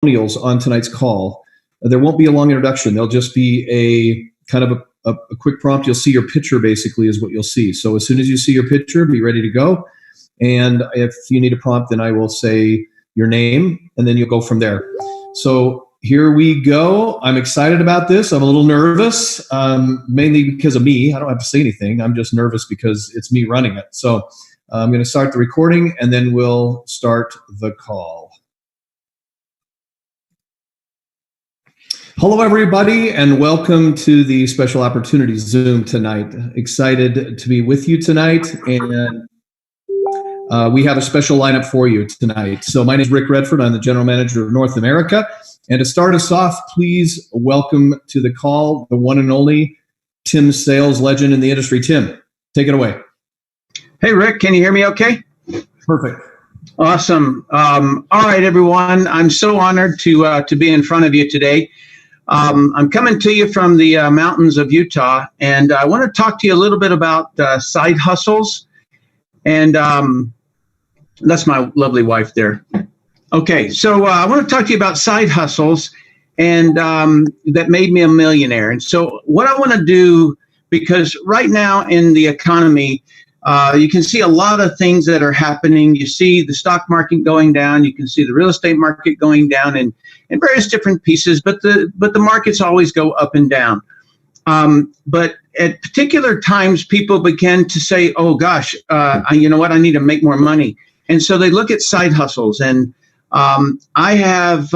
testimonials on tonight's call. There won't be a long introduction. There'll just be a kind of a quick prompt. You'll see your picture basically is what you'll see. So as soon as you see your picture, be ready to go. And if you need a prompt, then I will say your name and then you'll go from there. So here we go. I'm excited about this. I'm a little nervous, mainly because of me. I don't have to say anything. I'm just nervous because it's me running it. So I'm going to start the recording and then we'll start the call. Hello, everybody, and welcome to the Special Opportunities Zoom tonight. Excited to be with you tonight, and we have a special lineup for you tonight. So my name is Rick Redford. I'm the General Manager of North America. And to start us off, please welcome to the call the one and only Tim Sales, legend in the industry. Tim, take it away. Hey, Rick, can you hear me okay? Perfect. Awesome. All right, everyone. I'm so honored to be in front of you today. I'm coming to you from the mountains of Utah, and I want to talk to you a little bit about side hustles. And that's my lovely wife there. Okay, so I want to talk to you about side hustles and that made me a millionaire. And so what I want to do, because right now in the economy, you can see a lot of things that are happening. You see the stock market going down. You can see the real estate market going down in various different pieces, but the markets always go up and down. But at particular times, people begin to say, oh, gosh, you know what? I need to make more money. And so they look at side hustles. And I have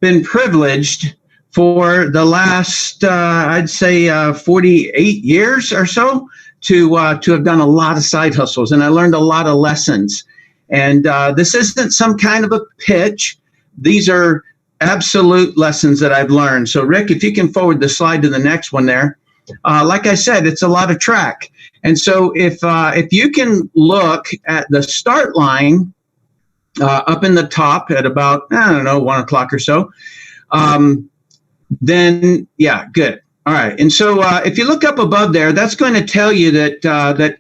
been privileged for the last, I'd say, 48 years or so to have done a lot of side hustles. And I learned a lot of lessons. And this isn't some kind of a pitch. These are absolute lessons that I've learned. So, Rick, if you can forward the slide to the next one there. Like I said, it's a lot of track. And so if you can look at the start line up in the top at about, 1 o'clock or so, then, yeah, good. All right. And so if you look up above there, that's going to tell you that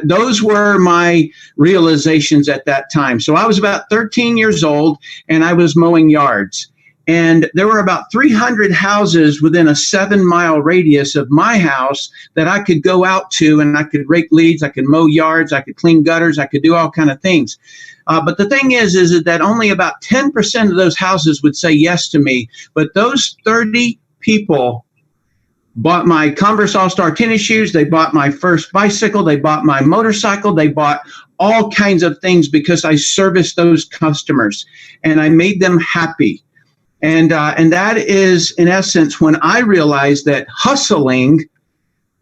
those were my realizations at that time. So I was about 13 years old and I was mowing yards. And there were about 300 houses within a 7-mile radius of my house that I could go out to, and I could rake leaves, I could mow yards, I could clean gutters, I could do all kind of things. But the thing is that only about 10% of those houses would say yes to me. But those 30 people bought my Converse All-Star tennis shoes. They bought my first bicycle. They bought my motorcycle. They bought all kinds of things because I serviced those customers and I made them happy. And that is, in essence, when I realized that hustling,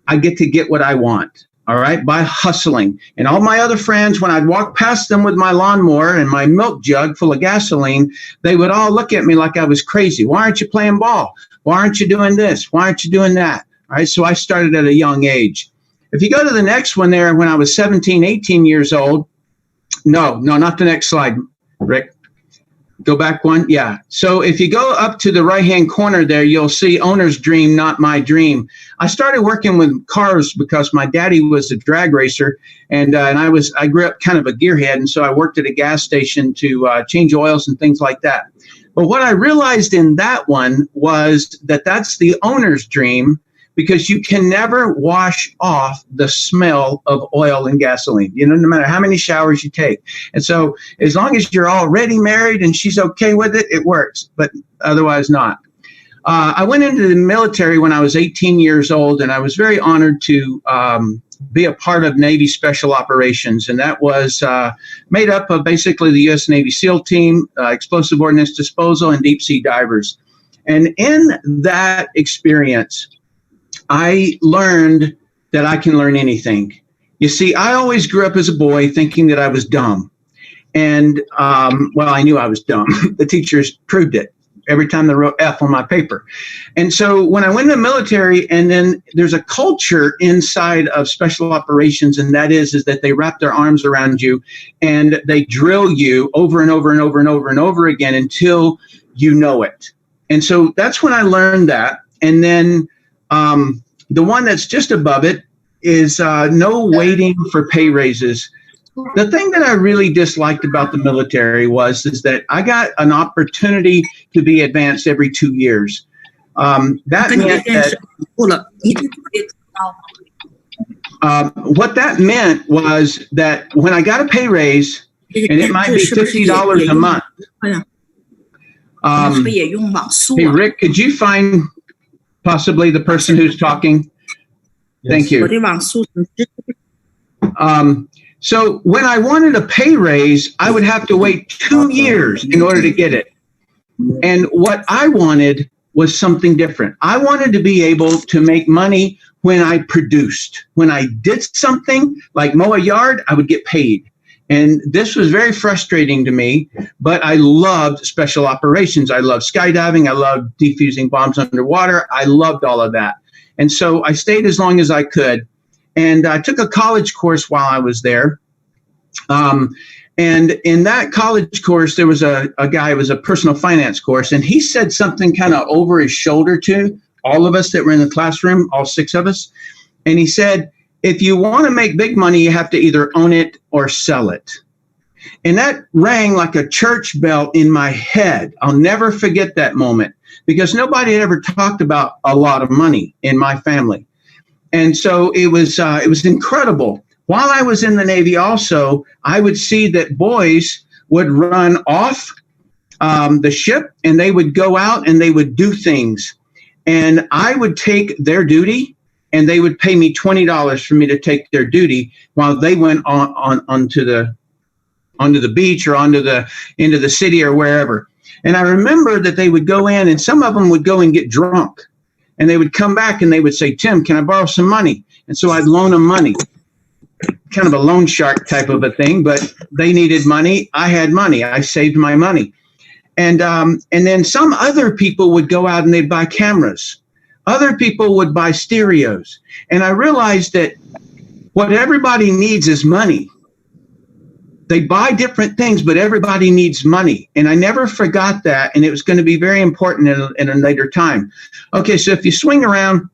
I get what I want. All right, by hustling. And all my other friends, when I'd walk past them with my lawnmower and my milk jug full of gasoline, they would all look at me like I was crazy. Why aren't you playing ball? Why aren't you doing this? Why aren't you doing that? All right, so I started at a young age. If you go to the next one there, when I was 17, 18 years old, no, not the next slide, Rick. Go back one. Yeah. So if you go up to the right-hand corner there, you'll see owner's dream, not my dream. I started working with cars because my daddy was a drag racer, and I grew up kind of a gearhead, and so I worked at a gas station to change oils and things like that. But what I realized in that one was that that's the owner's dream, because you can never wash off the smell of oil and gasoline, no matter how many showers you take. And so as long as you're already married and she's okay with it, it works, but otherwise not. I went into the military when I was 18 years old, and I was very honored to be a part of Navy Special Operations. And that was made up of basically the U.S. Navy SEAL team, explosive ordnance disposal, and deep sea divers. And in that experience, I learned that I can learn anything. You see, I always grew up as a boy thinking that I was dumb. And, I knew I was dumb. The teachers proved it every time they wrote F on my paper. And so when I went in the military, and then there's a culture inside of special operations, and that is that they wrap their arms around you and they drill you over and over and over and over and over again until you know it. And so that's when I learned that. And then the one that's just above it is no waiting for pay raises. the thing that I really disliked about the military is that I got an opportunity to be advanced every 2 years. That meant that what that meant was that when I got a pay raise, and it might be $50 a month. Hey, Rick, could you find possibly the person who's talking? Yes. Thank you. So when I wanted a pay raise, I would have to wait 2 years in order to get it. And what I wanted was something different. I wanted to be able to make money when I produced. When I did something like mow a yard, I would get paid. And this was very frustrating to me, but I loved special operations. I loved skydiving. I loved defusing bombs underwater. I loved all of that. And so I stayed as long as I could. And I took a college course while I was there. And in that college course, there was a guy, it was a personal finance course, and he said something kind of over his shoulder to all of us that were in the classroom, all 6 of us. And he said, if you want to make big money, you have to either own it or sell it. And that rang like a church bell in my head. I'll never forget that moment because nobody had ever talked about a lot of money in my family. And so it was incredible. While I was in the Navy also, I would see that boys would run off the ship and they would go out and they would do things. And I would take their duty and they would pay me $20 for me to take their duty while they went onto the beach or into the city or wherever. And I remember that they would go in and some of them would go and get drunk. And they would come back and they would say, Tim, can I borrow some money? And so I'd loan them money. Kind of a loan shark type of a thing, but they needed money. I had money. I saved my money. And then some other people would go out and they'd buy cameras. Other people would buy stereos. And I realized that what everybody needs is money. They buy different things, but everybody needs money. And I never forgot that. And it was going to be very important in a later time. Okay, so if you swing around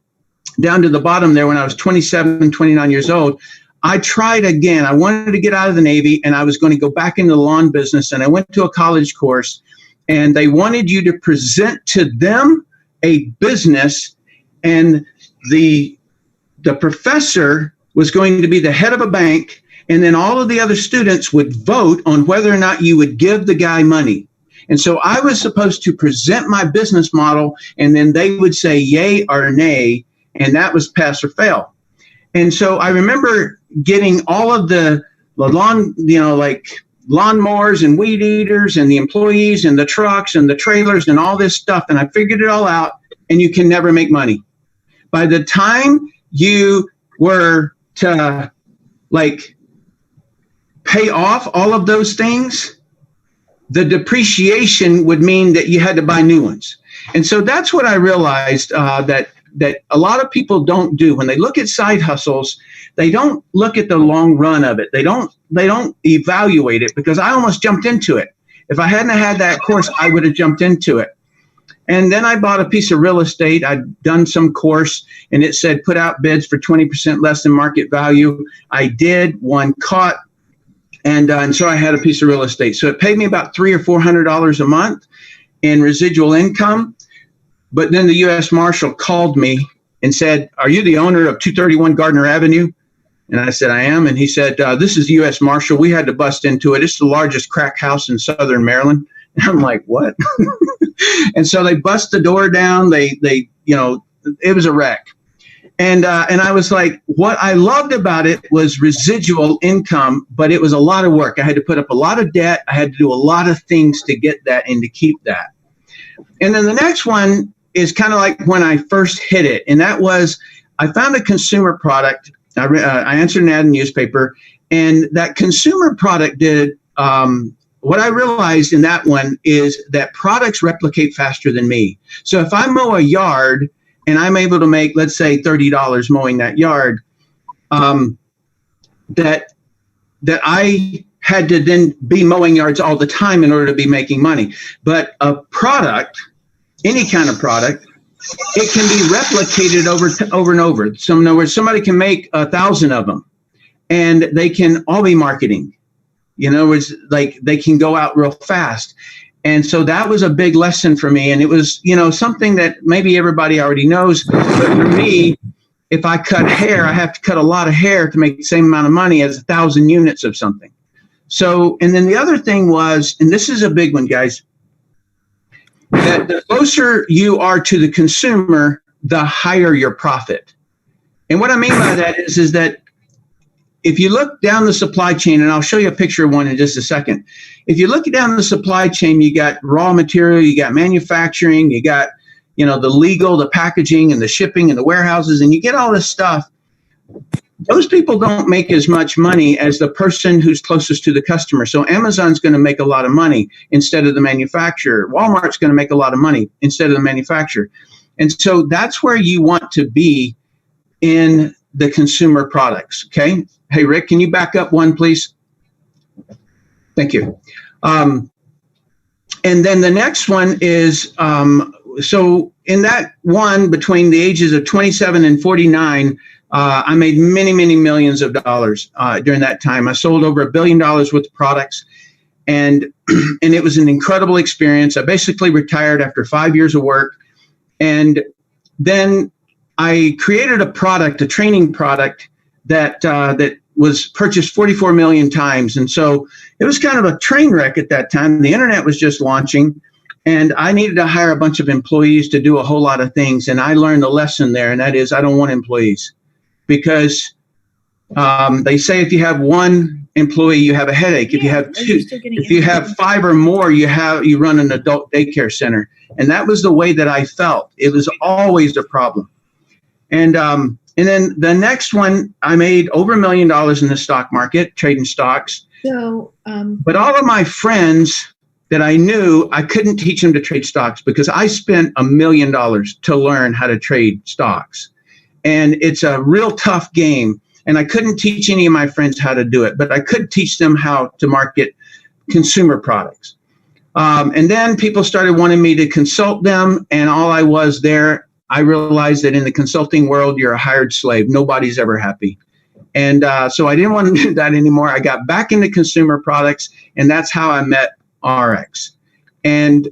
down to the bottom there when I was 27, 29 years old, I tried again. I wanted to get out of the Navy and I was going to go back into the lawn business. And I went to a college course and they wanted you to present to them a business. And the professor was going to be the head of a bank. And then all of the other students would vote on whether or not you would give the guy money. And so I was supposed to present my business model and then they would say yay or nay. And that was pass or fail. And so I remember getting all of the lawn, like lawnmowers and weed eaters and the employees and the trucks and the trailers and all this stuff. And I figured it all out and you can never make money. By the time you were to pay off all of those things, the depreciation would mean that you had to buy new ones. And so that's what I realized that a lot of people don't do. When they look at side hustles, they don't look at the long run of it. They don't evaluate it because I almost jumped into it. If I hadn't had that course, I would have jumped into it. And then I bought a piece of real estate. I'd done some course and it said put out bids for 20% less than market value. I did, one caught. And so I had a piece of real estate. So it paid me about $300 or $400 a month in residual income. But then the U.S. Marshal called me and said, are you the owner of 231 Gardner Avenue? And I said, I am. And he said, this is the U.S. Marshal. We had to bust into it. It's the largest crack house in Southern Maryland. And I'm like, what? And so they bust the door down. They it was a wreck. And I was like, what I loved about it was residual income, but it was a lot of work. I had to put up a lot of debt. I had to do a lot of things to get that and to keep that. And then the next one is kind of like when I first hit it. And that was, I found a consumer product. I answered an ad in the newspaper, and that consumer product did, what I realized in that one is that products replicate faster than me. So if I mow a yard and I'm able to make, let's say, $30 mowing that yard, that I had to then be mowing yards all the time in order to be making money. But a product, any kind of product, it can be replicated over and over. So in other words, somebody can make 1,000 of them. and they can all be marketing. You know, it's like they can go out real fast. And so that was a big lesson for me. And it was, you know, something that maybe everybody already knows. But for me, if I cut hair, I have to cut a lot of hair to make the same amount of money as 1,000 units of something. So, and then the other thing was, and this is a big one, guys, that the closer you are to the consumer, the higher your profit. And what I mean by that is that if you look down the supply chain, and I'll show you a picture of one in just a second. If you look down the supply chain, you got raw material, you got manufacturing, you got, you know, the legal, the packaging and the shipping and the warehouses, and you get all this stuff. Those people don't make as much money as the person who's closest to the customer. So Amazon's going to make a lot of money instead of the manufacturer. Walmart's going to make a lot of money instead of the manufacturer. And so that's where you want to be in the consumer products. Okay. Hey, Rick, can you back up one, please? Thank you. And then the next one is, so in that one, between the ages of 27 and 49, I made many, many millions of dollars during that time. I sold over $1 billion worth of products, and it was an incredible experience. I basically retired after 5 years of work, and then I created a product, a training product that was purchased 44 million times. And so it was kind of a train wreck at that time. The internet was just launching, and I needed to hire a bunch of employees to do a whole lot of things. And I learned a lesson there, and that is I don't want employees, because they say if you have one employee, you have a headache. If you have two, if you have 5 or more, you run an adult daycare center. And that was the way that I felt. It was always a problem. And then the next one, I made over $1 million in the stock market, trading stocks. So, but all of my friends that I knew, I couldn't teach them to trade stocks because I spent $1 million to learn how to trade stocks. And it's a real tough game. And I couldn't teach any of my friends how to do it, but I could teach them how to market consumer products. And then people started wanting me to consult them, and all I was there, I realized that in the consulting world, you're a hired slave. Nobody's ever happy. And so I didn't want to do that anymore. I got back into consumer products, and that's how I met RX. And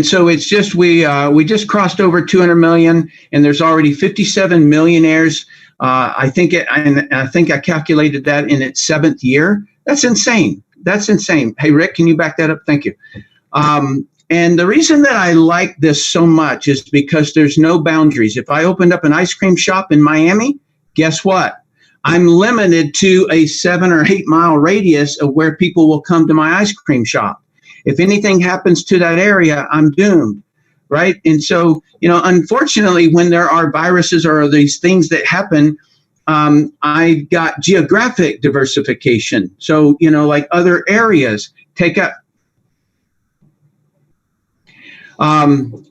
so it's just, we just crossed over 200 million, and there's already 57 millionaires. I think I calculated that in its 7th year. That's insane. That's insane. Hey, Rick, can you back that up? Thank you. And the reason that I like this so much is because there's no boundaries. If I opened up an ice cream shop in Miami, guess what? I'm limited to a 7 or 8 mile radius of where people will come to my ice cream shop. If anything happens to that area, I'm doomed, right? And so, you know, unfortunately, when there are viruses or these things that happen, I got geographic diversification. So, you know, like other areas take up. And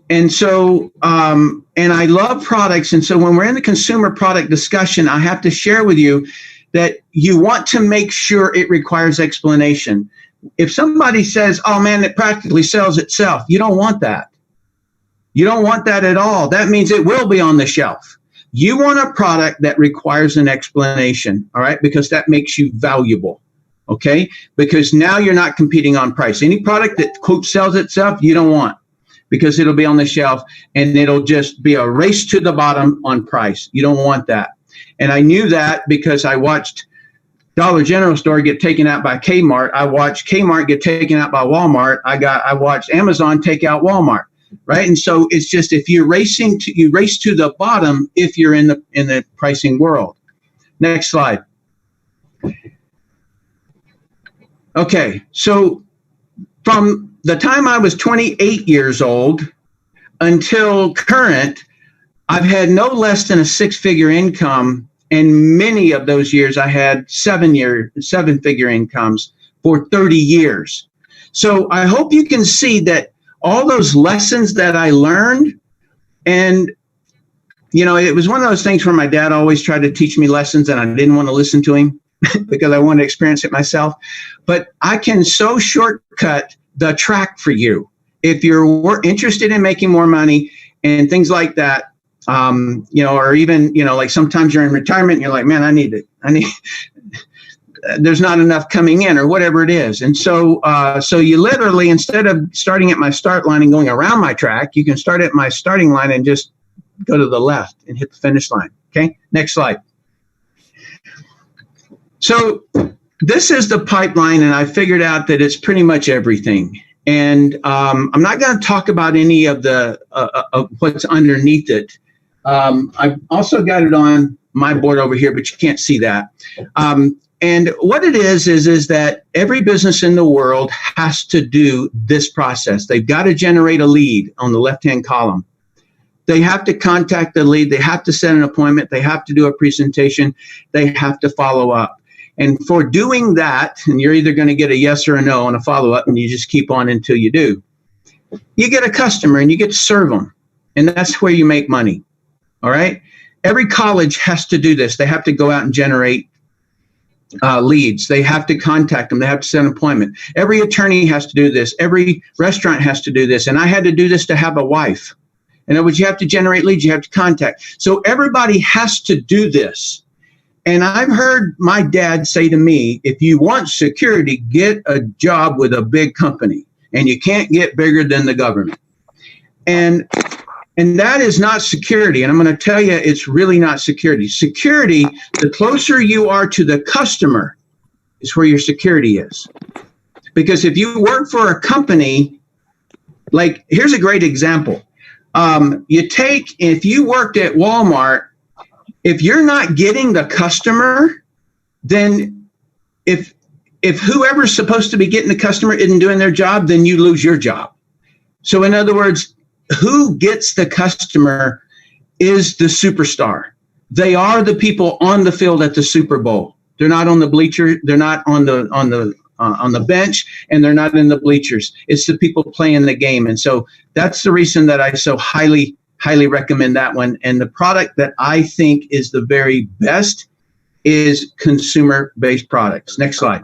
I love products. And so when we're in the consumer product discussion, I have to share with you that you want to make sure it requires explanation. If somebody says, oh man, it practically sells itself, you don't want that. You don't want that at all. That means it will be on the shelf. You want a product that requires an explanation, all right? Because that makes you valuable, okay? Because now you're not competing on price. Any product that, quote, sells itself, you don't want, because it'll be on the shelf and it'll just be a race to the bottom on price. You don't want that. And I knew that because I watched Dollar General store get taken out by Kmart. I watched Kmart get taken out by Walmart. I watched Amazon take out Walmart. Right. And so it's just, if you're racing to, you race to the bottom if you're in the pricing world. Next slide. Okay. So from the time I was 28 years old until current, I've had no less than a 6-figure income. And many of those years I had 7-figure incomes for 30 years. So I hope you can see that all those lessons that I learned, and, you know, it was one of those things where my dad always tried to teach me lessons and I didn't want to listen to him because I wanted to experience it myself. But I can so shortcut the track for you. If you're interested in making more money and things like that, Or even, like sometimes you're in retirement and you're like, man, I need there's not enough coming in or whatever it is. And so you literally, instead of starting at my start line and going around my track, you can start at my starting line and just go to the left and hit the finish line. Okay, next slide. So this is the pipeline, and I figured out that it's pretty much everything. And I'm not going to talk about any of the of what's underneath it. I've also got it on my board over here, but you can't see that. And what it is that every business in the world has to do this process. They've got to generate a lead on the left-hand column. They have to contact the lead. They have to set an appointment. They have to do a presentation. They have to follow up. And for doing that, and you're either going to get a yes or a no on a follow-up, and you just keep on until you do, you get a customer and you get to serve them. And that's where you make money. All right? Every college has to do this. They have to go out and generate leads. They have to contact them. They have to set an appointment. Every attorney has to do this. Every restaurant has to do this. And I had to do this to have a wife. In other words, you have to generate leads. You have to contact. So everybody has to do this. And I've heard my dad say to me, if you want security, get a job with a big company. And you can't get bigger than the government. And that is not security. And I'm going to tell you, it's really not security. Security, the closer you are to the customer, is where your security is. Because if you work for a company, like, here's a great example. If you worked at Walmart, if you're not getting the customer, then if whoever's supposed to be getting the customer isn't doing their job, then you lose your job. So in other words, who gets the customer is the superstar. They are the people on the field at the Super Bowl. They're not on the bleacher. They're not on the bench, and they're not in the bleachers. It's the people playing the game. And so that's the reason that I so highly recommend that one. And the product that I think is the very best is consumer-based products. Next slide.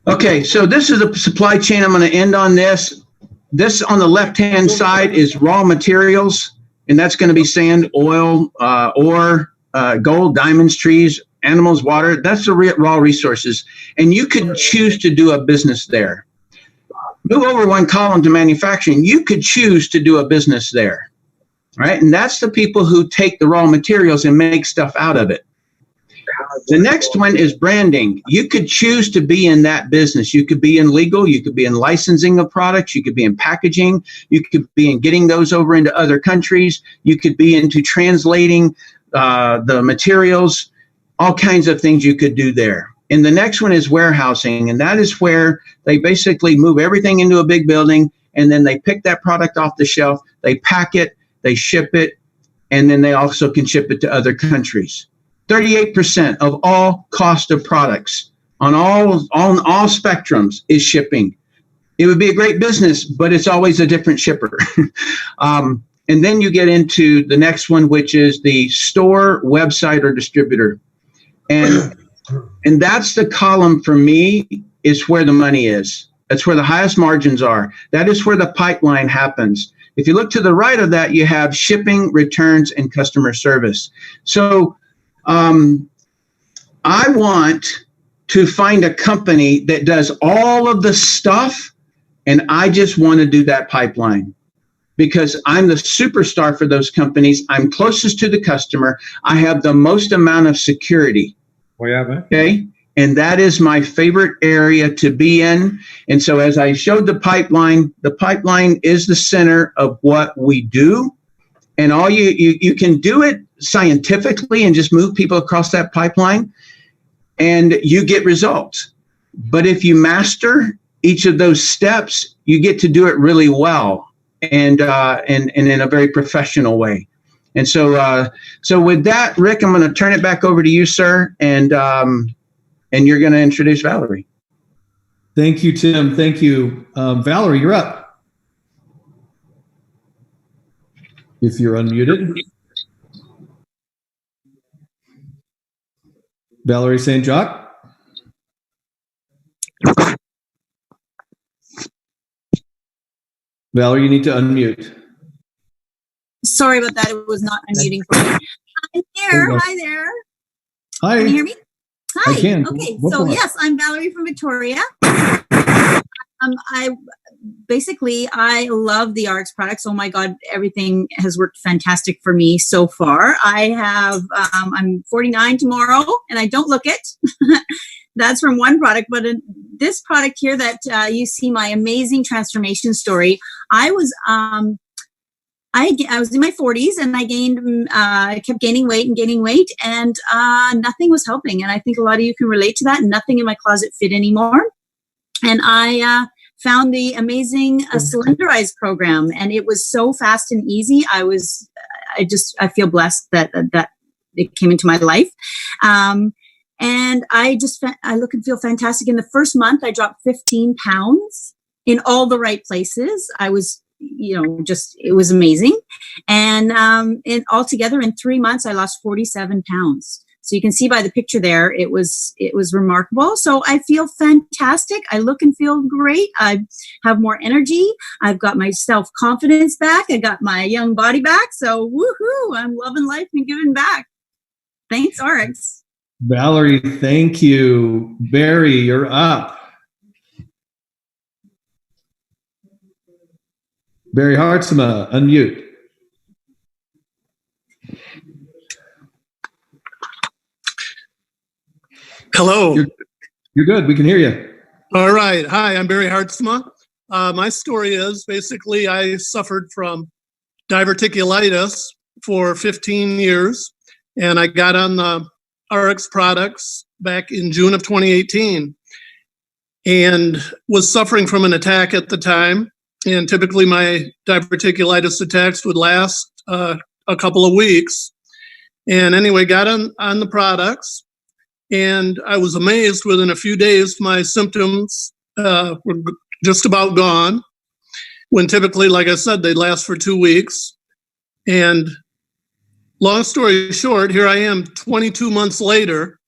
Okay, so this is the supply chain. I'm going to end on this. This on the left-hand side is raw materials, and that's going to be sand, oil, ore, gold, diamonds, trees, animals, water. That's the raw resources. And you could choose to do a business there. Move over one column to manufacturing. You could choose to do a business there, right? And that's the people who take the raw materials and make stuff out of it. The next one is branding. You could choose to be in that business. You could be in legal. You could be in licensing of products. You could be in packaging. You could be in getting those over into other countries. You could be into translating the materials, all kinds of things you could do there. And the next one is warehousing. And that is where they basically move everything into a big building, and then they pick that product off the shelf. They pack it, they ship it, and then they also can ship it to other countries. 38% of all cost of products on all spectrums is shipping. It would be a great business, but it's always a different shipper. And then you get into the next one, which is the store, website, or distributor. And that's the column for me, is where the money is. That's where the highest margins are. That is where the pipeline happens. If you look to the right of that, you have shipping, returns, and customer service. So I want to find a company that does all of the stuff, and I just want to do that pipeline because I'm the superstar for those companies. I'm closest to the customer. I have the most amount of security. Okay. And that is my favorite area to be in. And so as I showed the pipeline is the center of what we do. And all you can do it scientifically and just move people across that pipeline and you get results. But if you master each of those steps, you get to do it really well and in a very professional way. And so with that, Rick, I'm going to turn it back over to you, sir. And you're going to introduce Valerie. Thank you, Tim. Thank you. Valerie, you're up. If you're unmuted. Valerie St. Jacques. Valerie, you need to unmute. Sorry about that. It was not unmuting for me. I'm here. Hi there. Hi. Can you hear me? Hi. I can. Okay. Go So for it. yes, I'm Valerie from Victoria. I love the RX products. Oh my God, everything has worked fantastic for me so far. I have, I'm 49 tomorrow and I don't look it. That's from one product, but this product here that you see my amazing transformation story. I was in my 40s and I kept gaining weight, and nothing was helping. And I think a lot of you can relate to that. Nothing in my closet fit anymore. And I found the amazing Cylinderize program, and it was so fast and easy. I feel blessed that it came into my life. And I look and feel fantastic. In the first month, I dropped 15 pounds in all the right places. I was, it was amazing. And altogether in 3 months, I lost 47 pounds. So you can see by the picture there, it was remarkable. So I feel fantastic. I look and feel great. I have more energy. I've got my self-confidence back. I got my young body back. So woohoo, I'm loving life and giving back. Thanks, RX. Valerie, thank you. Barry, you're up. Barry Hartsema, unmute. Hello. You're good. We can hear you. All right. Hi, I'm Barry Hartsema. My story is basically I suffered from diverticulitis for 15 years, and I got on the RX products back in June of 2018 and was suffering from an attack at the time. And typically my diverticulitis attacks would last a couple of weeks. And anyway, got on the products. And I was amazed within a few days, my symptoms were just about gone, when typically, like I said, they last for 2 weeks. And long story short, here I am 22 months later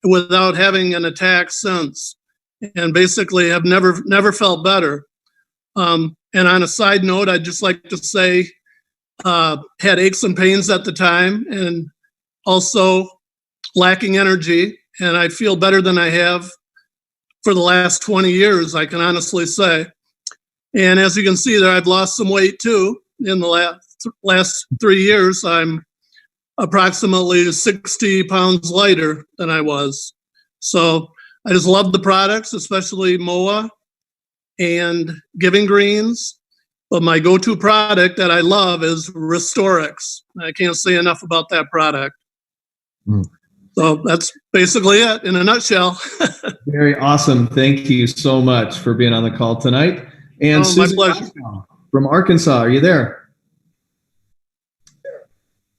without having an attack since, and basically have never felt better. And on a side note, I'd just like to say, had aches and pains at the time and also lacking energy. And I feel better than I have for the last 20 years, I can honestly say. And as you can see there, I've lost some weight too. In the last 3 years, I'm approximately 60 pounds lighter than I was. So I just love the products, especially MOA and Giving Greens. But my go-to product that I love is Restorix. I can't say enough about that product. So that's basically it in a nutshell. Very awesome. Thank you so much for being on the call tonight. And my pleasure. From Arkansas, are you there?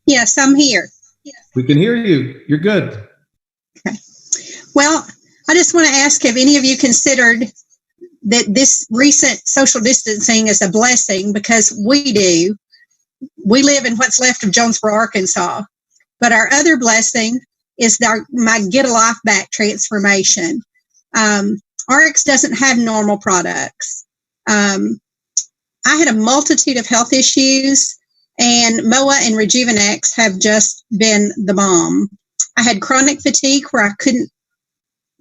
Yes, I'm here. We can hear you. You're good. Okay. Well, I just want to ask, have any of you considered that this recent social distancing is a blessing? Because we do. We live in what's left of Jonesboro, Arkansas. But our other blessing is my Get a Life Back transformation. RX doesn't have normal products. I had a multitude of health issues, and MOA and Rejuvenex have just been the bomb. I had chronic fatigue where I couldn't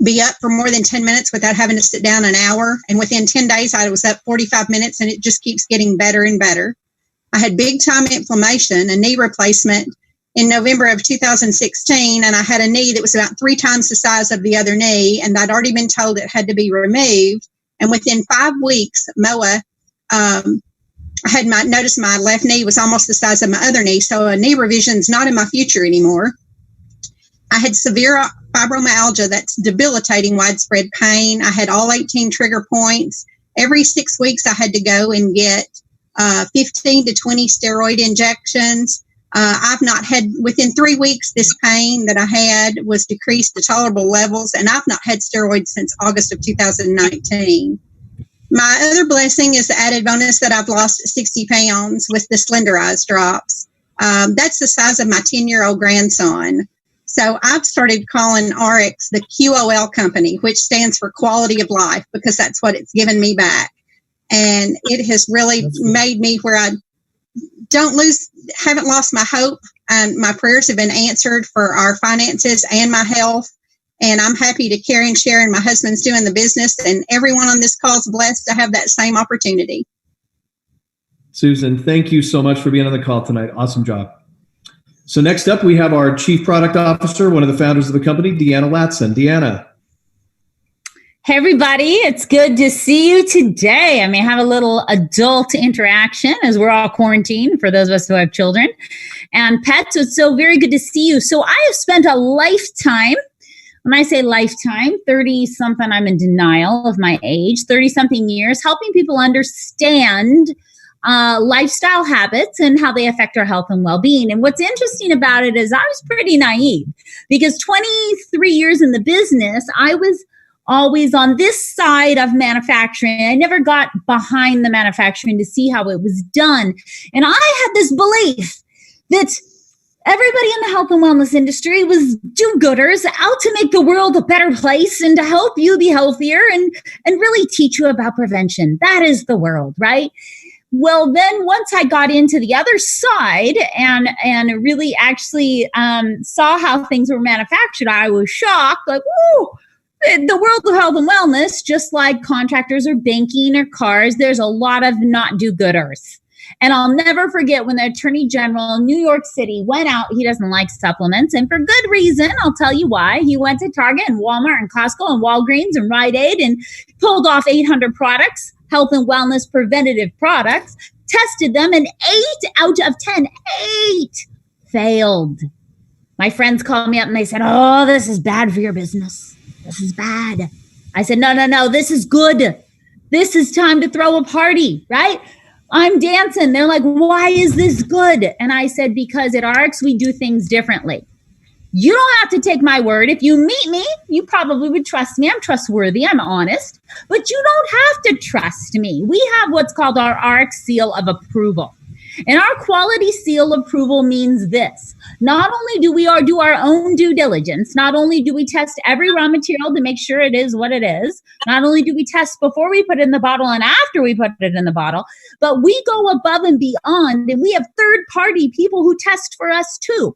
be up for more than 10 minutes without having to sit down an hour. And within 10 days, I was up 45 minutes, and it just keeps getting better and better. I had big time inflammation, a knee replacement in November of 2016, and I had a knee that was about 3 times the size of the other knee, and I'd already been told it had to be removed. And within 5 weeks, MOA, I had noticed my left knee was almost the size of my other knee, so a knee revision is not in my future anymore. I had severe fibromyalgia that's debilitating widespread pain. I had all 18 trigger points. Every 6 weeks, I had to go and get 15 to 20 steroid injections. I've not had, within 3 weeks, this pain that I had was decreased to tolerable levels, and I've not had steroids since August of 2019. My other blessing is the added bonus that I've lost 60 pounds with the Cylinderize drops. That's the size of my 10-year-old grandson. So I've started calling RX the QOL company, which stands for quality of life, because that's what it's given me back. And it has really made me where haven't lost my hope. My prayers have been answered for our finances and my health. And I'm happy to carry and share, and my husband's doing the business, and everyone on this call is blessed to have that same opportunity. Susan, thank you so much for being on the call tonight. Awesome job. So next up, we have our Chief Product Officer, one of the founders of the company, Deanna Latson. Deanna. Hey, everybody. It's good to see you today. I may have a little adult interaction as we're all quarantined for those of us who have children and pets. So it's so very good to see you. So I have spent a lifetime. When I say lifetime, 30-something, I'm in denial of my age, 30-something years, helping people understand lifestyle habits and how they affect our health and well-being. And what's interesting about it is I was pretty naive because 23 years in the business, I was always on this side of manufacturing. I never got behind the manufacturing to see how it was done. And I had this belief that everybody in the health and wellness industry was do-gooders out to make the world a better place and to help you be healthier and really teach you about prevention. That is the world, right? Well, then once I got into the other side and really actually saw how things were manufactured, I was shocked, like, whoa, the world of health and wellness, just like contractors or banking or cars, there's a lot of not do-gooders. And I'll never forget when the Attorney General in New York City went out. He doesn't like supplements, and for good reason. I'll tell you why. He went to Target and Walmart and Costco and Walgreens and Rite Aid and pulled off 800 products, health and wellness preventative products, tested them, and 8 out of 10 failed. My friends called me up and they said, "Oh, this is bad for your business. This is bad." I said, no, this is good. This is time to throw a party, right? I'm dancing. They're like, "Why is this good?" And I said, because at RX, we do things differently. You don't have to take my word. If you meet me, you probably would trust me. I'm trustworthy. I'm honest. But you don't have to trust me. We have what's called our RX seal of approval. And our quality seal approval means this. Not only do we do our own due diligence, not only do we test every raw material to make sure it is what it is, not only do we test before we put it in the bottle and after we put it in the bottle, but we go above and beyond, and we have third-party people who test for us too.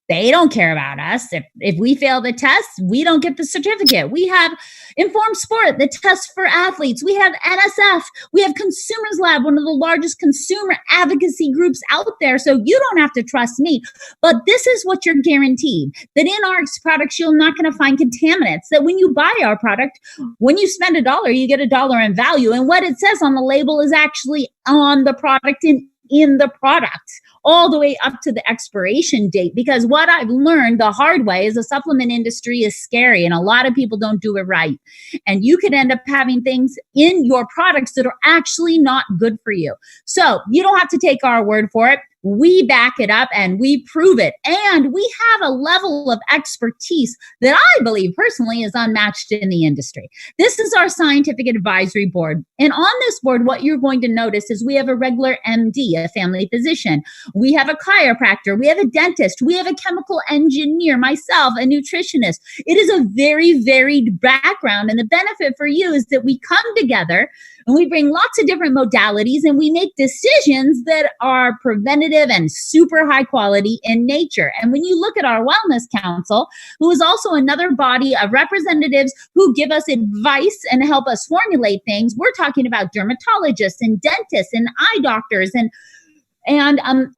They don't care about us. If we fail the test, we don't get the certificate. We have Informed Sport, the test for athletes. We have NSF. We have Consumers Lab, one of the largest consumer advocacy groups out there. So you don't have to trust me. But this is what you're guaranteed, that in RX products, you're not going to find contaminants, that when you buy our product, when you spend $1, you get $1 in value. And what it says on the label is actually on the product and in the product, all the way up to the expiration date. Because what I've learned the hard way is the supplement industry is scary and a lot of people don't do it right. And you could end up having things in your products that are actually not good for you. So you don't have to take our word for it. We back it up and we prove it. And we have a level of expertise that I believe personally is unmatched in the industry. This is our scientific advisory board. And on this board, what you're going to notice is we have a regular MD, a family physician. We have a chiropractor. We have a dentist. We have a chemical engineer, myself, a nutritionist. It is a very varied background. And the benefit for you is that we come together and we bring lots of different modalities and we make decisions that are preventative and super high quality in nature. And when you look at our Wellness Council, who is also another body of representatives who give us advice and help us formulate things, we're talking about dermatologists and dentists and eye doctors and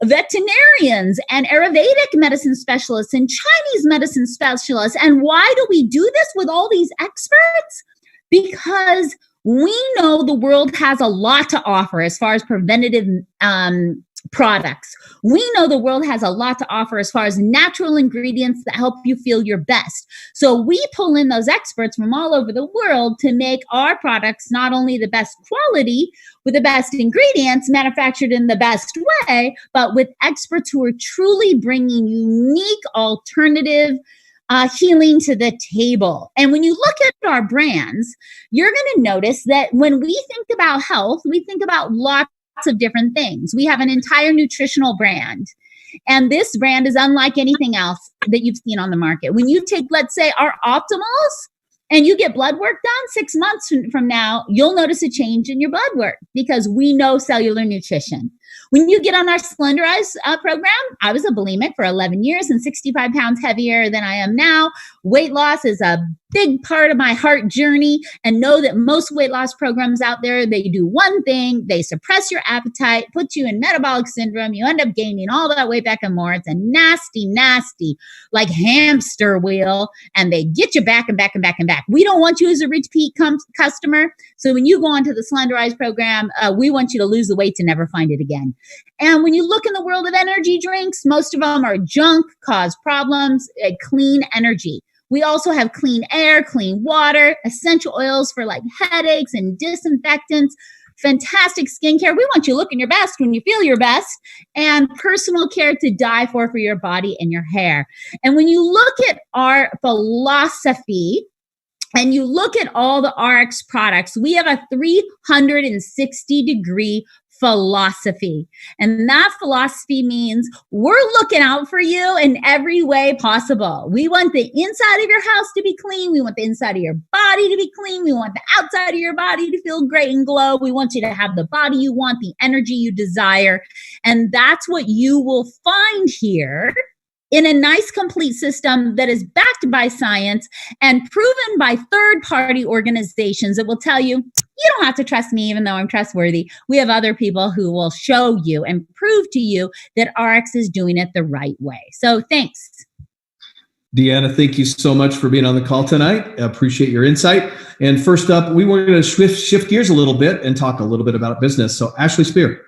veterinarians and Ayurvedic medicine specialists and Chinese medicine specialists. And why do we do this with all these experts? Because we know the world has a lot to offer as far as preventative products. We know the world has a lot to offer as far as natural ingredients that help you feel your best. So we pull in those experts from all over the world to make our products not only the best quality with the best ingredients manufactured in the best way, but with experts who are truly bringing unique alternative healing to the table. And when you look at our brands, you're going to notice that when we think about health, we think about lots of different things. We have an entire nutritional brand. And this brand is unlike anything else that you've seen on the market. When you take, let's say, our Optimals, and you get blood work done 6 months from now, you'll notice a change in your blood work because we know cellular nutrition. When you get on our Slenderize program, I was a bulimic for 11 years and 65 pounds heavier than I am now. Weight loss is a big part of my heart journey, and know that most weight loss programs out there, they do one thing: they suppress your appetite, put you in metabolic syndrome. You end up gaining all that weight back and more. It's a nasty, like hamster wheel, and they get you back and back and back and back. We don't want you as a repeat customer. So when you go onto the Slenderize program, we want you to lose the weight to never find it again. And when you look in the world of energy drinks, most of them are junk, cause problems, clean energy. We also have clean air, clean water, essential oils for like headaches and disinfectants, fantastic skincare. We want you looking your best when you feel your best, and personal care to die for your body and your hair. And when you look at our philosophy, and you look at all the RX products, we have a 360-degree philosophy. And that philosophy means we're looking out for you in every way possible. We want the inside of your house to be clean. We want the inside of your body to be clean. We want the outside of your body to feel great and glow. We want you to have the body you want, the energy you desire. And that's what you will find here in a nice, complete system that is backed by science and proven by third-party organizations that will tell you, you don't have to trust me, even though I'm trustworthy. We have other people who will show you and prove to you that RX is doing it the right way. So thanks. Deanna, thank you so much for being on the call tonight. I appreciate your insight. And first up, we were going to shift gears a little bit and talk a little bit about business. So Ashley Spear.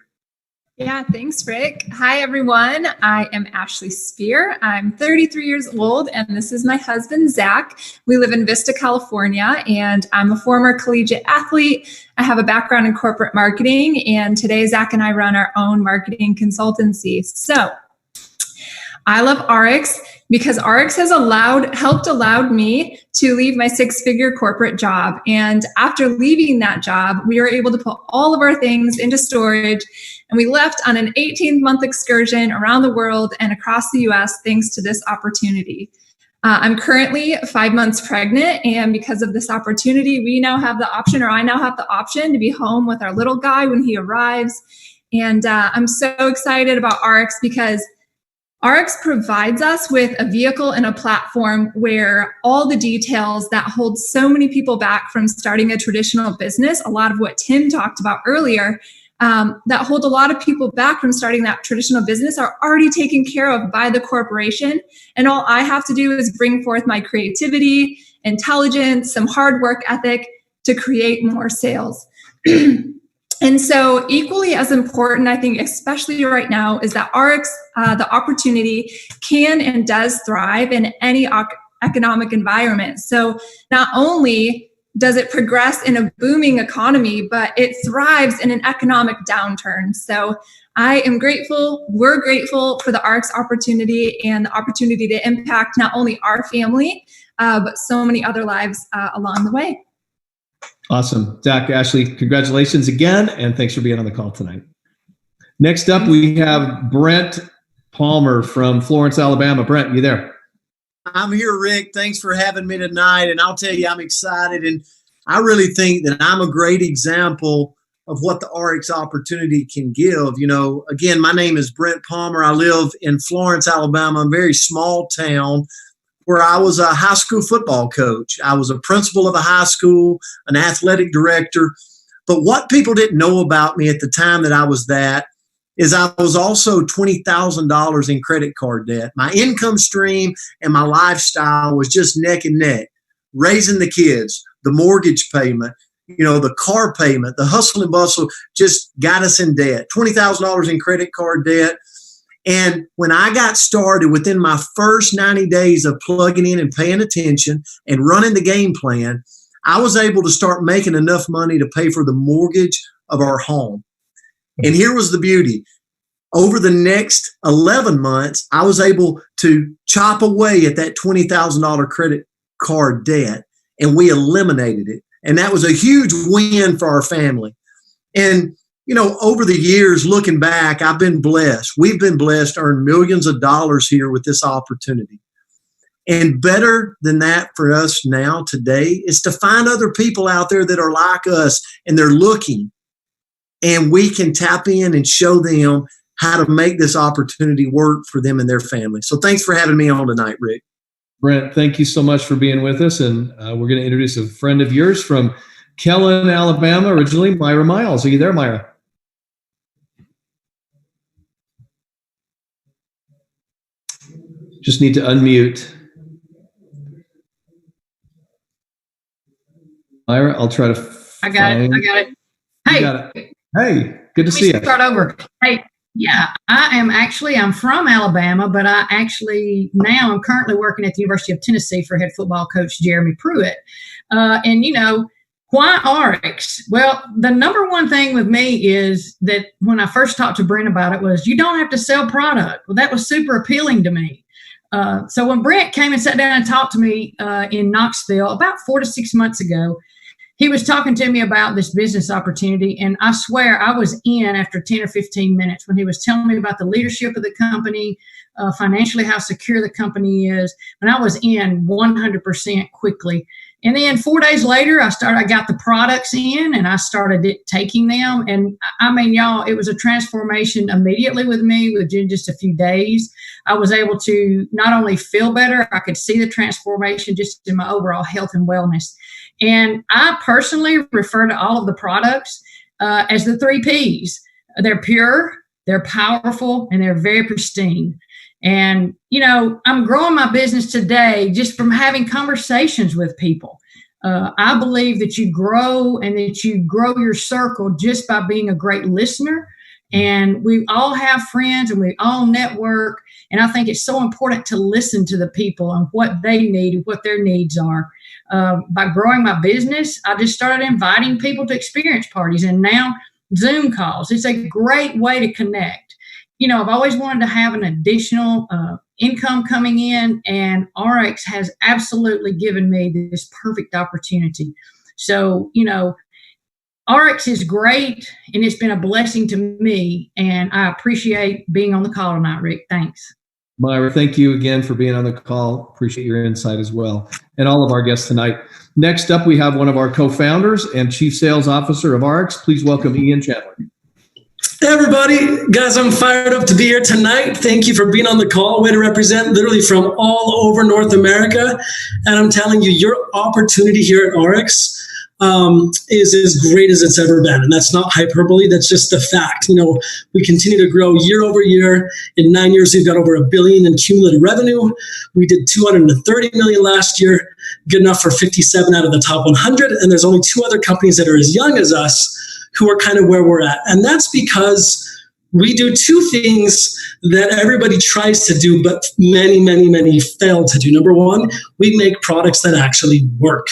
Yeah, thanks, Rick. Hi, everyone. I am Ashley Spear. I'm 33 years old, and this is my husband, Zach. We live in Vista, California, and I'm a former collegiate athlete. I have a background in corporate marketing, and today Zach and I run our own marketing consultancy. So I love RX because RX has helped allowed me to leave my 6-figure corporate job. And after leaving that job, we were able to put all of our things into storage, and we left on an 18-month excursion around the world and across the US thanks to this opportunity. I'm currently 5 months pregnant, and because of this opportunity, I now have the option to be home with our little guy when he arrives. And I'm so excited about RX because RX provides us with a vehicle and a platform where all the details that hold so many people back from starting a traditional business, a lot of what Tim talked about earlier, that hold a lot of people back from starting that traditional business are already taken care of by the corporation. And all I have to do is bring forth my creativity, intelligence, some hard work ethic to create more sales. And so equally as important, I think, especially right now, is that RX, the opportunity can and does thrive in any economic environment. So not only does it progress in a booming economy, but it thrives in an economic downturn. So I am grateful, we're grateful for the RX opportunity and the opportunity to impact not only our family, but so many other lives along the way. Awesome. Zach, Ashley, congratulations again, and thanks for being on the call tonight. Next up, we have Brent Palmer from Florence, Alabama. Brent, you there? I'm here, Rick. Thanks for having me tonight. And I'll tell you, I'm excited. And I really think that I'm a great example of what the RX opportunity can give. You know, again, my name is Brent Palmer. I live in Florence, Alabama, a very small town where I was a high school football coach. I was a principal of a high school, an athletic director. But what people didn't know about me at the time that I was that is I was also $20,000 in credit card debt. My income stream and my lifestyle was just neck and neck. Raising the kids, the mortgage payment, you know, the car payment, the hustle and bustle just got us in debt. $20,000 in credit card debt. And when I got started, within my first 90 days of plugging in and paying attention and running the game plan, I was able to start making enough money to pay for the mortgage of our home. And here was the beauty. Over the next 11 months, I was able to chop away at that $20,000 credit card debt, and we eliminated it. And that was a huge win for our family. And you know, over the years, looking back, I've been blessed. We've been blessed to earn millions of dollars here with this opportunity. And better than that for us now today is to find other people out there that are like us and they're looking. and we can tap in and show them how to make this opportunity work for them and their family. So thanks for having me on tonight, Rick. Brent, thank you so much for being with us. And we're going to introduce a friend of yours from Kellen, Alabama, originally, Myra Miles. Are you there, Myra? Just need to unmute. Myra, I'll try to. I got it. Hey. Got it. Hey, good to see you. Start over. Hey, yeah, I'm from Alabama, but I'm currently working at the University of Tennessee for head football coach Jeremy Pruitt. And why RX? Well, the number one thing with me is that when I first talked to Brent about it was you don't have to sell product. Well, that was super appealing to me. So when Brent came and sat down and talked to me in Knoxville about 4 to 6 months ago, he was talking to me about this business opportunity, and I swear I was in after 10 or 15 minutes when he was telling me about the leadership of the company, financially how secure the company is, and I was in 100% quickly. And then 4 days later, I got the products in and I started taking them. And I mean, y'all, it was a transformation immediately with me within just a few days. I was able to not only feel better, I could see the transformation just in my overall health and wellness. And I personally refer to all of the products as the 3 Ps. They're pure, they're powerful, and they're very pristine. And, I'm growing my business today just from having conversations with people. I believe that you grow and that you grow your circle just by being a great listener. And we all have friends and we all network. And I think it's so important to listen to the people and what they need and what their needs are. By growing my business, I just started inviting people to experience parties and now Zoom calls. It's a great way to connect. I've always wanted to have an additional income coming in, and RX has absolutely given me this perfect opportunity. So, RX is great, and it's been a blessing to me, and I appreciate being on the call tonight, Rick. Thanks. Myra, thank you again for being on the call. Appreciate your insight as well, and all of our guests tonight. Next up, we have one of our co-founders and chief sales officer of RX. Please welcome Ian Chandler. Hey everybody, guys, I'm fired up to be here tonight. Thank you for being on the call. Way to represent literally from all over North America. And I'm telling you, your opportunity here at RX is as great as it's ever been. And that's not hyperbole, that's just the fact. We continue to grow year over year. In 9 years, we've got over $1 billion in cumulative revenue. We did $230 million last year, good enough for 57 out of the top 100. And there's only 2 other companies that are as young as us who are kind of where we're at. And that's because we do 2 things that everybody tries to do, but many, many, many fail to do. Number 1, we make products that actually work.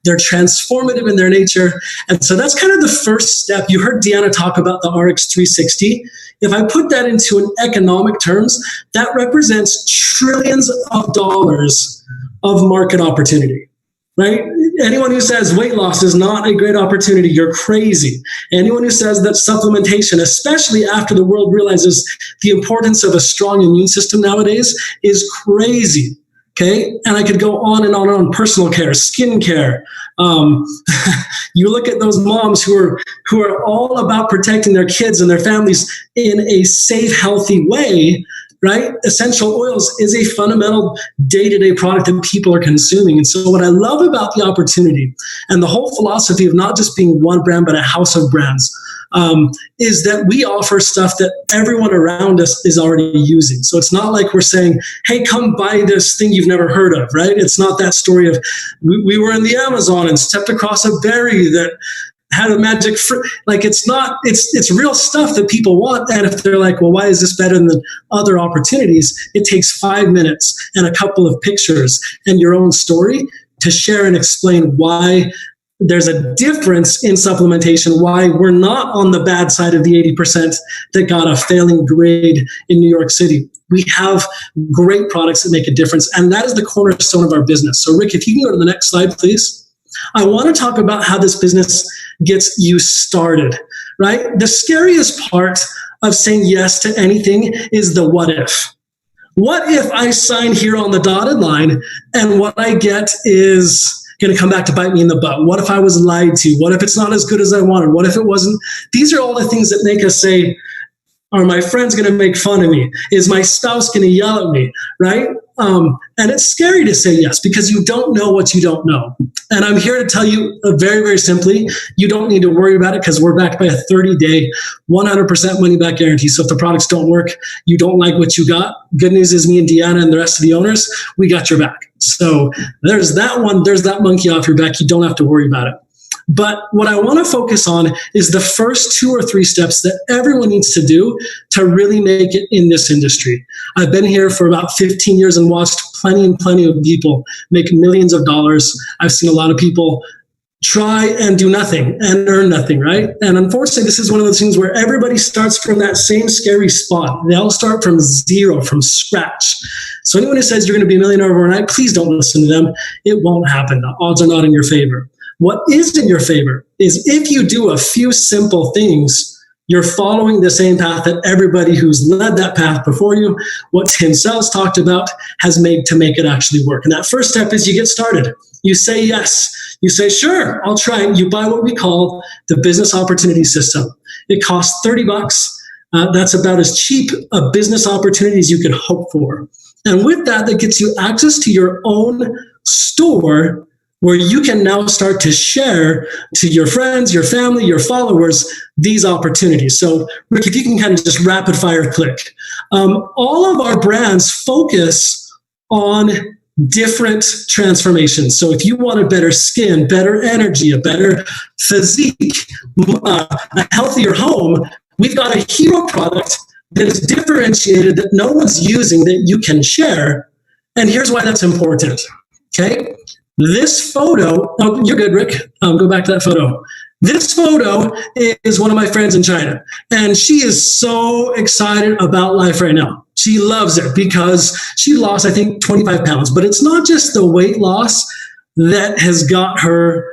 They're transformative in their nature. And so that's kind of the first step. You heard Deanna talk about the RX 360. If I put that into an economic terms, that represents trillions of dollars of market opportunity. Right? Anyone who says weight loss is not a great opportunity, you're crazy. Anyone who says that supplementation, especially after the world realizes the importance of a strong immune system nowadays, is crazy. Okay? And I could go on and on and on. Personal care, skin care. You look at those moms who are all about protecting their kids and their families in a safe, healthy way. Right? Essential oils is a fundamental day-to-day product that people are consuming. And so what I love about the opportunity and the whole philosophy of not just being one brand, but a house of brands, is that we offer stuff that everyone around us is already using. So it's not like we're saying, hey, come buy this thing you've never heard of, right? It's not that story of we were in the Amazon and stepped across a berry that had a magic fruit. Like it's real stuff that people want. And if they're like, well, why is this better than other opportunities? It takes 5 minutes and a couple of pictures and your own story to share and explain why there's a difference in supplementation, why we're not on the bad side of the 80% that got a failing grade in New York City. We have great products that make a difference. And that is the cornerstone of our business. So Rick, if you can go to the next slide, please. I want to talk about how this business gets you started, right? The scariest part of saying yes to anything is the what if. What if I sign here on the dotted line and what I get is going to come back to bite me in the butt? What if I was lied to? What if it's not as good as I wanted? What if it wasn't? These are all the things that make us say, are my friends going to make fun of me? Is my spouse going to yell at me? Right? And it's scary to say yes because you don't know what you don't know. And I'm here to tell you very, very simply, you don't need to worry about it because we're backed by a 30-day, 100% money back guarantee. So if the products don't work, you don't like what you got, good news is me and Deanna and the rest of the owners, we got your back. So there's that one. There's that monkey off your back. You don't have to worry about it. But what I want to focus on is the first 2 or 3 steps that everyone needs to do to really make it in this industry. I've been here for about 15 years and watched plenty and plenty of people make millions of dollars. I've seen a lot of people try and do nothing and earn nothing, right? And unfortunately, this is one of those things where everybody starts from that same scary spot. They all start from zero, from scratch. So anyone who says you're going to be a millionaire overnight, please don't listen to them. It won't happen. The odds are not in your favor. What is in your favor is if you do a few simple things, you're following the same path that everybody who's led that path before you, what Tim Sells talked about, has made to make it actually work. And that first step is you get started. You say yes. You say, sure, I'll try it. You buy what we call the business opportunity system. It costs $30. That's about as cheap a business opportunity as you could hope for. And with that, that gets you access to your own store where you can now start to share to your friends, your family, your followers, these opportunities. So, Rick, if you can kind of just rapid fire click. All of our brands focus on different transformations. So if you want a better skin, better energy, a better physique, a healthier home, we've got a hero product that is differentiated that no one's using that you can share. And here's why that's important, okay? This photo, oh, you're good, Rick. Go back to that photo. This photo is one of my friends in China, and she is so excited about life right now. She loves it because she lost, I think, 25 pounds. But it's not just the weight loss that has got her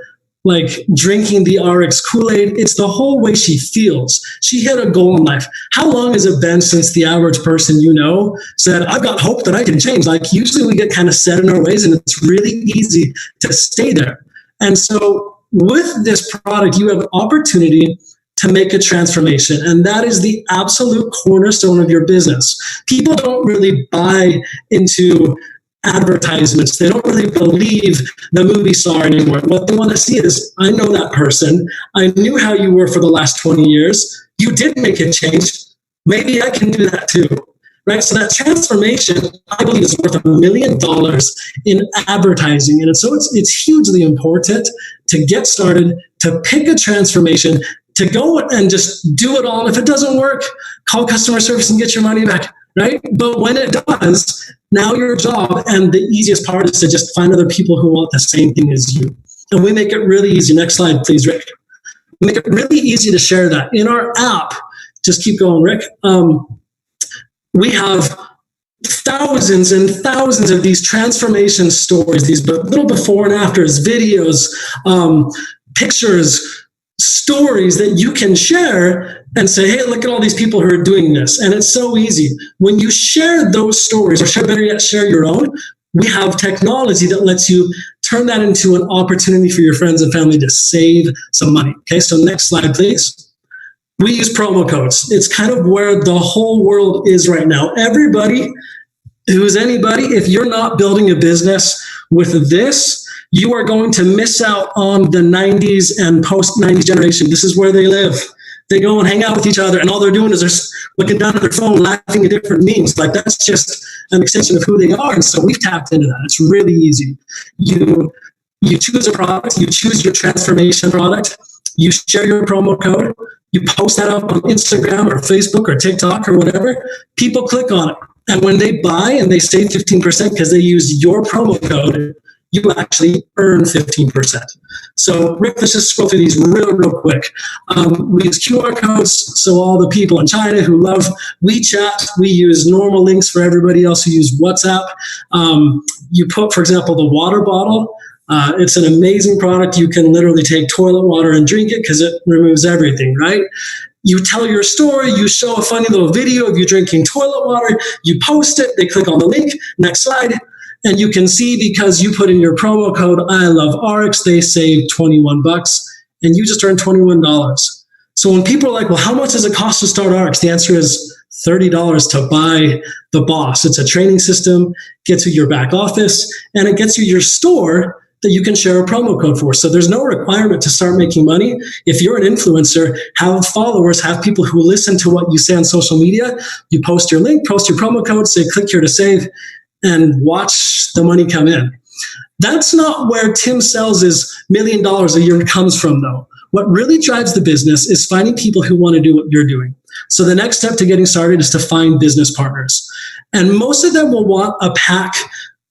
like drinking the RX Kool-Aid. It's the whole way she feels. She hit a goal in life. How long has it been since the average person you know said, I've got hope that I can change? Like usually we get kind of set in our ways and it's really easy to stay there. And so with this product, you have an opportunity to make a transformation. And that is the absolute cornerstone of your business. People don't really buy into advertisements. They don't really believe the movie star anymore. What they want to see is, I know that person. I knew how you were for the last 20 years. You did make a change. Maybe I can do that too. Right? So that transformation, I believe, is worth $1 million in advertising. And so it's hugely important to get started, to pick a transformation, to go and just do it all. And if it doesn't work, call customer service and get your money back. Right? But when it does, now your job and the easiest part is to just find other people who want the same thing as you. And we make it really easy. Next slide, please, Rick. We make it really easy to share that. In our app, just keep going, Rick. We have thousands and thousands of these transformation stories, these little before and afters, videos, pictures, stories that you can share and say, hey, look at all these people who are doing this. And it's so easy. When you share those stories, or better yet, share your own, we have technology that lets you turn that into an opportunity for your friends and family to save some money. Okay, so next slide, please. We use promo codes. It's kind of where the whole world is right now. Everybody who's anybody, if you're not building a business with this, you are going to miss out on the 90s and post-90s generation. This is where they live. They go and hang out with each other, and all they're doing is they're looking down at their phone, laughing at different memes. Like, that's just an extension of who they are. And so we've tapped into that. It's really easy. You choose a product, you choose your transformation product, you share your promo code, you post that up on Instagram or Facebook or TikTok or whatever, people click on it. And when they buy and they save 15% because they use your promo code, you actually earn 15%. So, Rick, let's just scroll through these real quick. We use QR codes, so all the people in China who love WeChat, we use normal links for everybody else who use WhatsApp. You put, for example, the water bottle. It's an amazing product. You can literally take toilet water and drink it because it removes everything, right? You tell your story, you show a funny little video of you drinking toilet water, you post it, they click on the link, next slide, And you can see because you put in your promo code, I love RX, they save $21 and you just earned $21. So when people are like, well, how much does it cost to start RX? The answer is $30 to buy the Boss. It's a training system, gets you your back office, and it gets you your store that you can share a promo code for. So there's no requirement to start making money. If you're an influencer, have followers, have people who listen to what you say on social media, you post your link, post your promo code, say click here to save, and watch the money come in. That's not where Tim Sells' $1 million a year comes from, though. What really drives the business is finding people who want to do what you're doing. So the next step to getting started is to find business partners. And most of them will want a pack,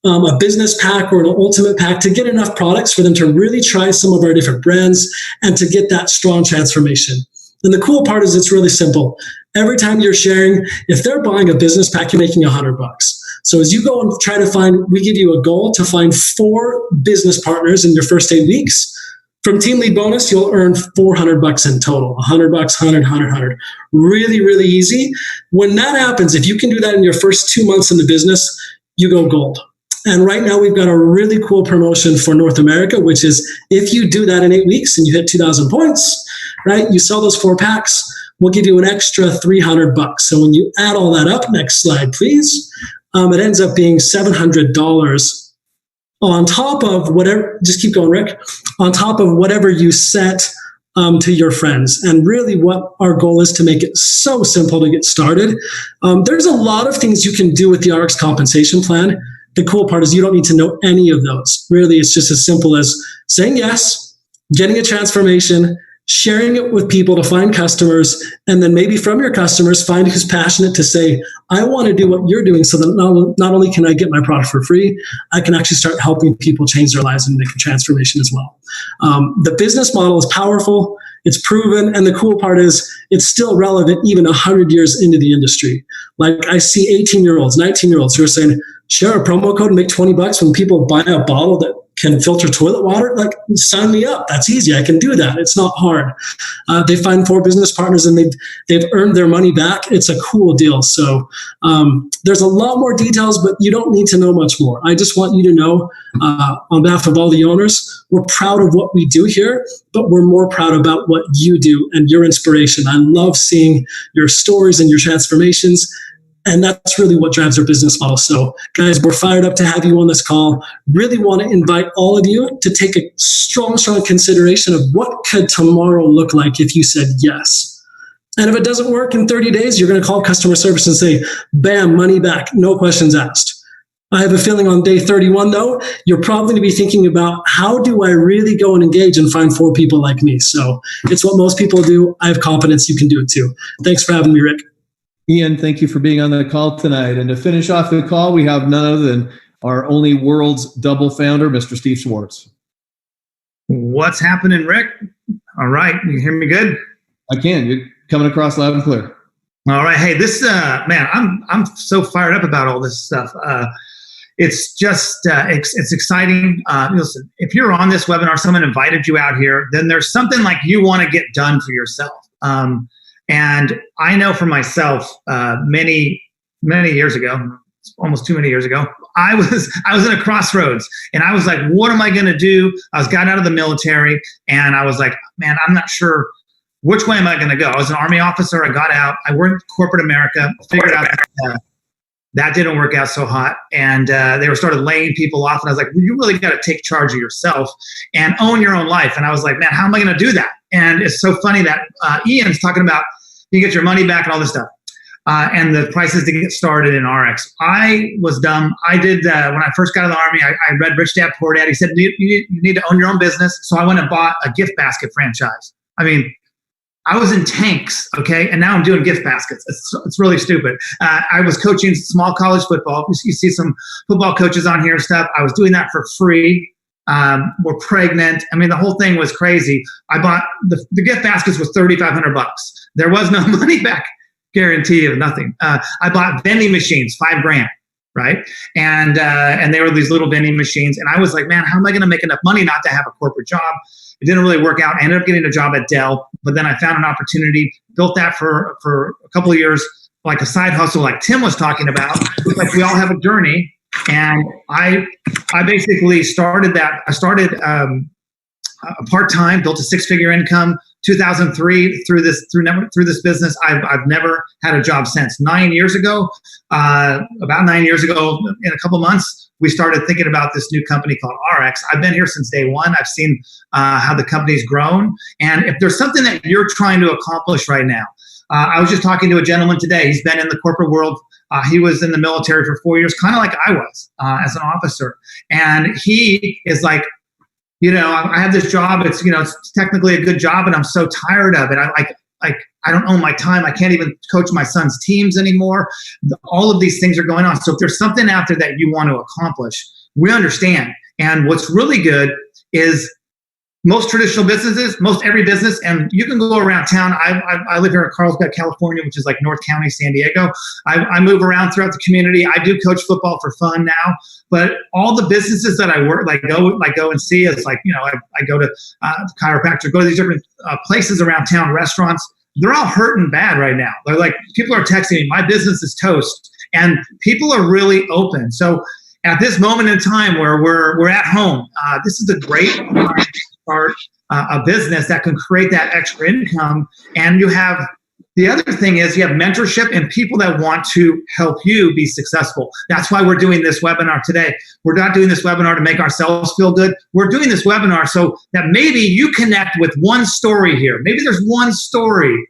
a business pack or an ultimate pack to get enough products for them to really try some of our different brands and to get that strong transformation. And the cool part is it's really simple. Every time you're sharing, if they're buying a business pack, you're making $100. So as you go and try to find, we give you a goal to find 4 business partners in your first 8 weeks. From Team Lead Bonus, you'll earn $400 in total, $100, 100, 100, 100. Really, really easy. When that happens, if you can do that in your first 2 months in the business, you go gold. And right now we've got a really cool promotion for North America, which is if you do that in 8 weeks and you hit 2,000 points, right? You sell those 4 packs, we'll give you an extra $300. So when you add all that up, next slide, please, it ends up being $700 on top of whatever, just keep going, Rick, on top of whatever you set to your friends. And really what our goal is to make it so simple to get started. There's a lot of things you can do with the RX compensation plan. The cool part is you don't need to know any of those. Really, it's just as simple as saying yes, getting a transformation, sharing it with people to find customers, and then maybe from your customers, find who's passionate to say, I want to do what you're doing so that not only can I get my product for free, I can actually start helping people change their lives and make a transformation as well. The business model is powerful, it's proven, and the cool part is it's still relevant even 100 years into the industry. Like I see 18-year-olds, 19-year-olds who are saying, share a promo code and make $20 when people buy a bottle that can filter toilet water. Like, sign me up. That's easy. I can do that. It's not hard. They find 4 business partners and they've earned their money back. It's a cool deal. So there's a lot more details, but you don't need to know much more. I just want you to know on behalf of all the owners, we're proud of what we do here, but we're more proud about what you do and your inspiration. I love seeing your stories and your transformations. And that's really what drives our business model. So guys, we're fired up to have you on this call. Really want to invite all of you to take a strong consideration of what could tomorrow look like if you said yes. And if it doesn't work in 30 days, you're going to call customer service and say, bam, money back, no questions asked. I have a feeling on day 31, though, you're probably going to be thinking about how do I really go and engage and find 4 people like me? So it's what most people do. I have confidence you can do it too. Thanks for having me, Rick. Ian, thank you for being on the call tonight. And to finish off the call, we have none other than our only world's double founder, Mr. Steve Schwartz. What's happening, Rick? All right. You hear me good? I can. You're coming across loud and clear. All right. Hey, this, man, I'm so fired up about all this stuff. It's just, it's exciting. Listen, if you're on this webinar, someone invited you out here, then there's something like you want to get done for yourself. And I know for myself, many years ago, almost too many years ago, I was in a crossroads and I was like, what am I going to do? I was got out of the military and I was like, man, I'm not sure which way am I going to go? I was an Army officer. I got out. I worked in corporate America, figured out that didn't work out so hot. And they were started laying people off. And I was like, well, you really got to take charge of yourself and own your own life. And I was like, man, how am I going to do that? And it's so funny that Ian's talking about you get your money back and all this stuff. And the prices to get started in RX. I was dumb. I did, when I first got out of the Army, I read Rich Dad Poor Dad. He said, you need to own your own business. So I went and bought a gift basket franchise. I mean, I was in tanks, okay? And now I'm doing gift baskets. It's really stupid. I was coaching small college football. You see some football coaches on here and stuff. I was doing that for free. We're pregnant. I mean, the whole thing was crazy. I bought the gift baskets was $3,500. There was no money back guarantee of nothing. I bought vending machines, $5,000, right? And they were these little vending machines. And I was like, man, how am I going to make enough money not to have a corporate job? It didn't really work out. I ended up getting a job at Dell, but then I found an opportunity, built that for a couple of years, like a side hustle, like Tim was talking about. Like we all have a journey. And I basically started that. I started part-time, built a six-figure income. 2003 through this business, I've never had a job since. 9 years ago, about 9 years ago, in a couple months, we started thinking about this new company called RX. I've been here since day one. I've seen how the company's grown. And if there's something that you're trying to accomplish right now, I was just talking to a gentleman today. He's been in the corporate world. He was in the military for 4 years, kind of like I was as an officer. And he is like, I have this job. It's, it's technically a good job, and I'm so tired of it. I don't own my time. I can't even coach my son's teams anymore. All of these things are going on. So if there's something out there that you want to accomplish, we understand. And what's really good is most traditional businesses, most every business, and you can go around town. I live here in Carlsbad, California, which is like North County, San Diego. I move around throughout the community. I do coach football for fun now, but all the businesses that I work, go and see, it's like, I go to chiropractor, go to these different places around town, restaurants. They're all hurting bad right now. They're like, people are texting me, my business is toast, and people are really open. So at this moment in time where we're at home, this is a great time to start a business that can create that extra income. And you have, the other thing is you have mentorship and people that want to help you be successful. That's why we're doing this webinar today. We're not doing this webinar to make ourselves feel good. We're doing this webinar so that maybe you connect with one story here. Maybe there's one story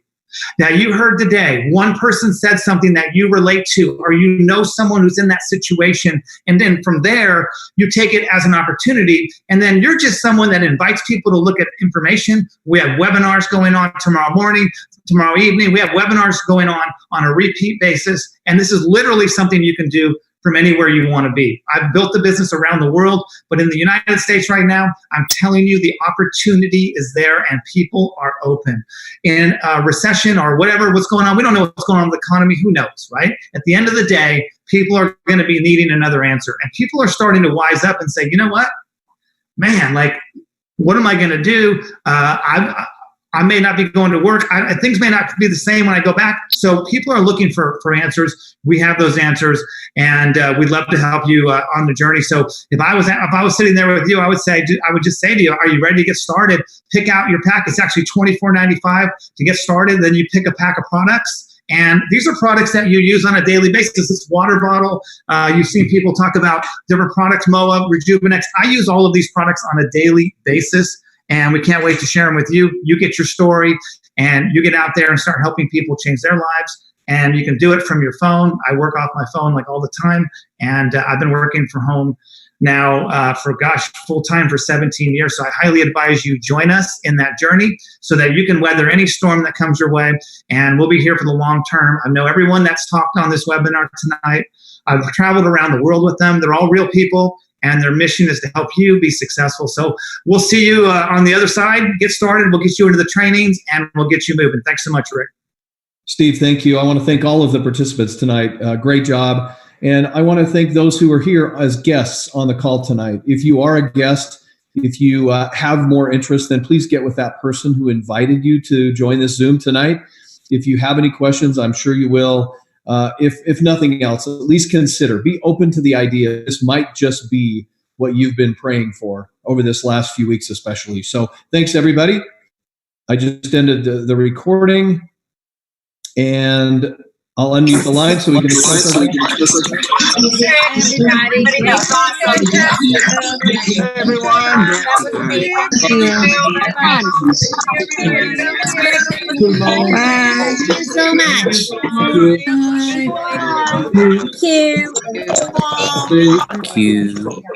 that you heard today. One person said something that you relate to, or someone who's in that situation. And then from there, you take it as an opportunity. And then you're just someone that invites people to look at information. We have webinars going on tomorrow morning, tomorrow evening. We have webinars going on a repeat basis. And this is literally something you can do from anywhere you want to be. I've built the business around the world, but in the United States right now, I'm telling you, the opportunity is there and people are open. In a recession or what's going on, we don't know what's going on with the economy. Who knows, right? At the end of the day, people are going to be needing another answer. And people are starting to wise up and say, you know what, man, what am I going to do? I may not be going to work. Things may not be the same when I go back. So people are looking for answers. We have those answers, and we'd love to help you on the journey. So if I was sitting there with you, I would just say to you, are you ready to get started? Pick out your pack. It's actually $24.95 to get started. Then you pick a pack of products. And these are products that you use on a daily basis. This water bottle, you've seen people talk about different products, Moa, Rejuvenex. I use all of these products on a daily basis. And we can't wait to share them with you. You get your story and you get out there and start helping people change their lives. And you can do it from your phone. I work off my phone all the time. And I've been working from home now full time for 17 years. So I highly advise you join us in that journey so that you can weather any storm that comes your way. And we'll be here for the long term. I know everyone that's talked on this webinar tonight. I've traveled around the world with them. They're all real people. And their mission is to help you be successful. So we'll see you on the other side. Get started. We'll get you into the trainings and we'll get you moving. Thanks so much, Rick. Steve, thank you. I want to thank all of the participants tonight. Great job. And I want to thank those who are here as guests on the call tonight. If you are a guest, if you have more interest, then please get with that person who invited you to join this Zoom tonight. If you have any questions, I'm sure you will. If nothing else, at least be open to the idea. This might just be what you've been praying for over this last few weeks, especially. So thanks, everybody. I just ended the recording, and I'll unmute the line so we can discuss our Thank you so much. Thank you.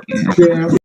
Thank you.